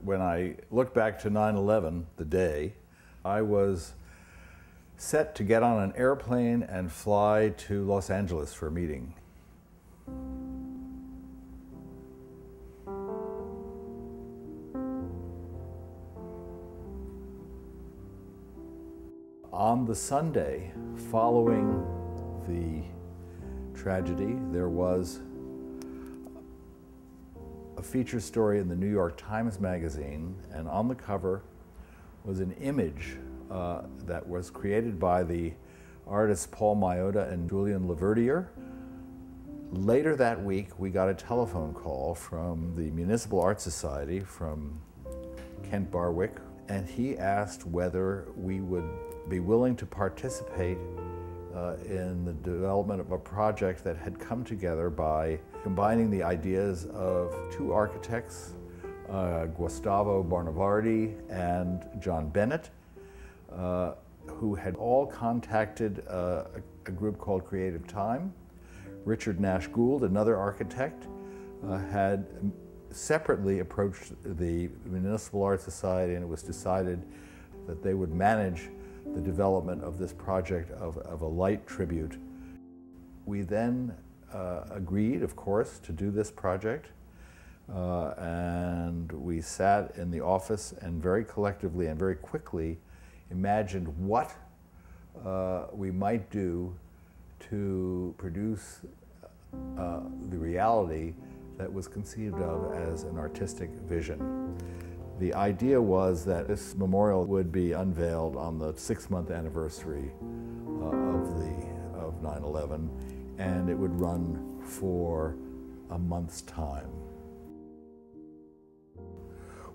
when I look back to 9/11, the day, I was set to get on an airplane and fly to Los Angeles for a meeting. On the Sunday following the tragedy, there was a feature story in the New York Times Magazine, and on the cover was an image that was created by the artists Paul Maiotta and Julian Laverdiere. Later that week, we got a telephone call from the Municipal Art Society from Kent Barwick, and he asked whether we would be willing to participate in the development of a project that had come together by combining the ideas of two architects, Gustavo Barnavardi and John Bennett, who had all contacted a group called Creative Time. Richard Nash Gould, another architect, had separately approached the Municipal Art Society, and it was decided that they would manage the development of this project of a light tribute. We then agreed, of course, to do this project, and we sat in the office and very collectively and very quickly imagined what we might do to produce the reality that was conceived of as an artistic vision. The idea was that this memorial would be unveiled on the 6-month anniversary of 9/11, and it would run for a month's time.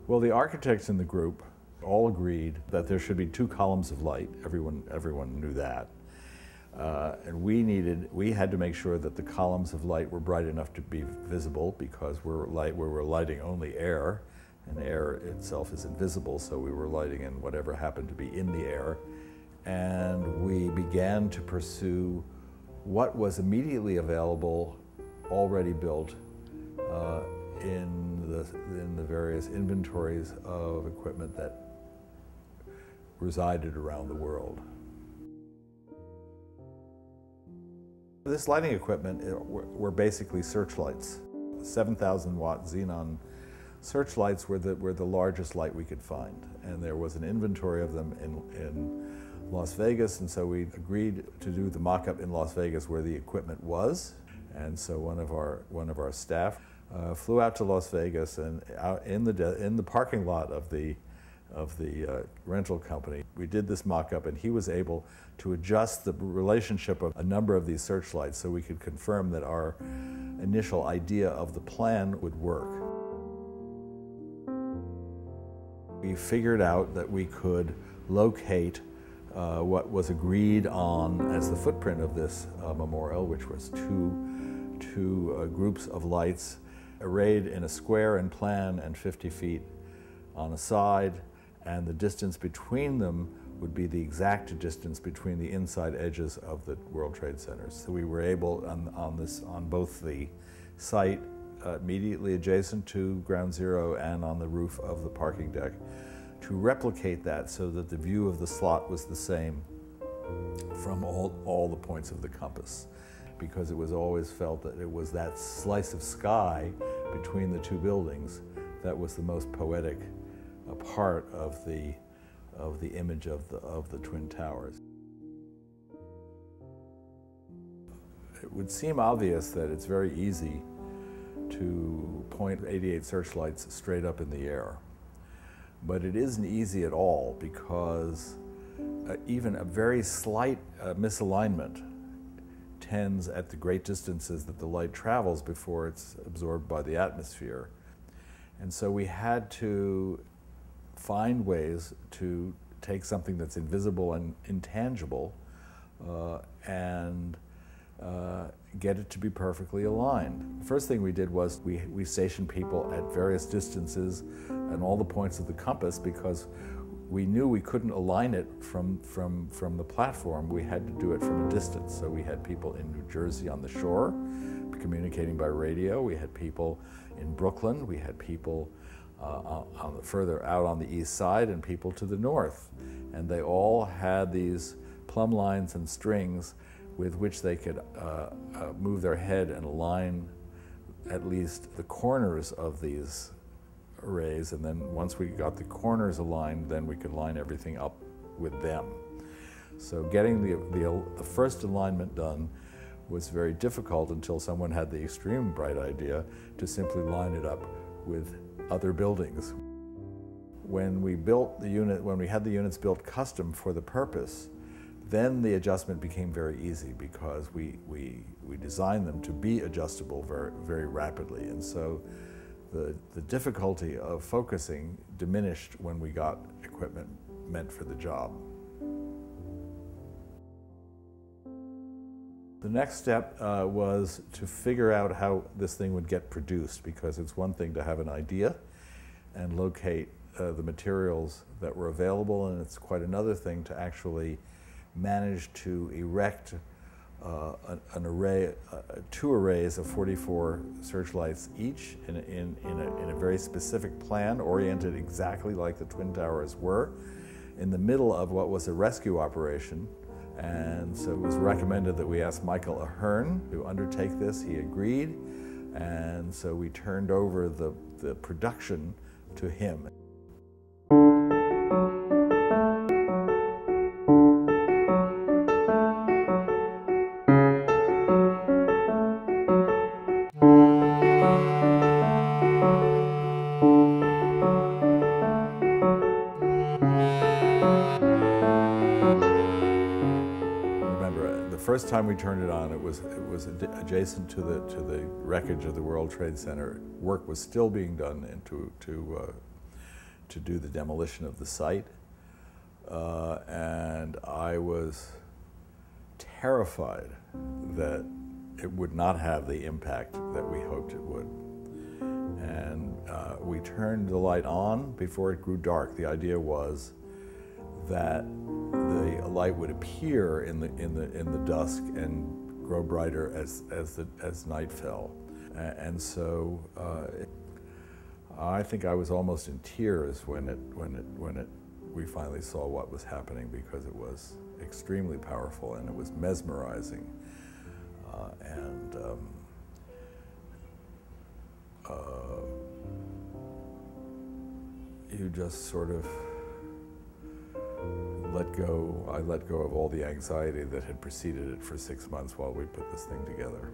Well, the architects in the group all agreed that there should be 2 columns of light. Everyone knew that. And we had to make sure that the columns of light were bright enough to be visible, because we were lighting only air, and air itself is invisible, so we were lighting in whatever happened to be in the air. And we began to pursue what was immediately available, already built, in the various inventories of equipment that resided around the world. This lighting equipment were basically searchlights. 7,000 watt xenon searchlights were the largest light we could find, and there was an inventory of them in Las Vegas, and so we agreed to do the mock-up in Las Vegas where the equipment was. And so one of our staff flew out to Las Vegas, and out in the parking lot of the rental company, we did this mock-up, and he was able to adjust the relationship of a number of these searchlights so we could confirm that our initial idea of the plan would work. We figured out that we could locate what was agreed on as the footprint of this memorial, which was two groups of lights arrayed in a square in plan and 50 feet on a side, and the distance between them would be the exact distance between the inside edges of the World Trade Centers. So we were able, on both the site immediately adjacent to Ground Zero and on the roof of the parking deck, to replicate that so that the view of the slot was the same from all the points of the compass, because it was always felt that it was that slice of sky between the two buildings that was the most poetic part of the image of the Twin Towers. It would seem obvious that it's very easy to point 88 searchlights straight up in the air. But it isn't easy at all, because even a very slight misalignment tends, at the great distances that the light travels before it's absorbed by the atmosphere. And so we had to find ways to take something that's invisible and intangible and get it to be perfectly aligned. The first thing we did was we stationed people at various distances and all the points of the compass, because we knew we couldn't align it from the platform. We had to do it from a distance. So we had people in New Jersey on the shore communicating by radio. We had people in Brooklyn. We had people further out on the east side and people to the north. And they all had these plumb lines and strings with which they could move their head and align at least the corners of these arrays. And then once we got the corners aligned, then we could line everything up with them. So getting the first alignment done was very difficult until someone had the extreme bright idea to simply line it up with other buildings. When we built the unit, when we had the units built custom for the purpose, then the adjustment became very easy because we designed them to be adjustable very, very rapidly. And so the difficulty of focusing diminished when we got equipment meant for the job. The next step was to figure out how this thing would get produced, because it's one thing to have an idea and locate the materials that were available, and it's quite another thing to actually manage to erect an array, two arrays of 44 searchlights each in a very specific plan, oriented exactly like the Twin Towers were, in the middle of what was a rescue operation. And so it was recommended that we ask Michael Ahern to undertake this. He agreed, and so we turned over the production to him. The first time we turned it on, it was adjacent to the wreckage of the World Trade Center. Work was still being done to do the demolition of the site, and I was terrified that it would not have the impact that we hoped it would. And we turned the light on before it grew dark. The idea was that the light would appear in the dusk and grow brighter as night fell. And so I think I was almost in tears when we finally saw what was happening, because it was extremely powerful and it was mesmerizing. You just sort of I let go of all the anxiety that had preceded it for 6 months while we put this thing together.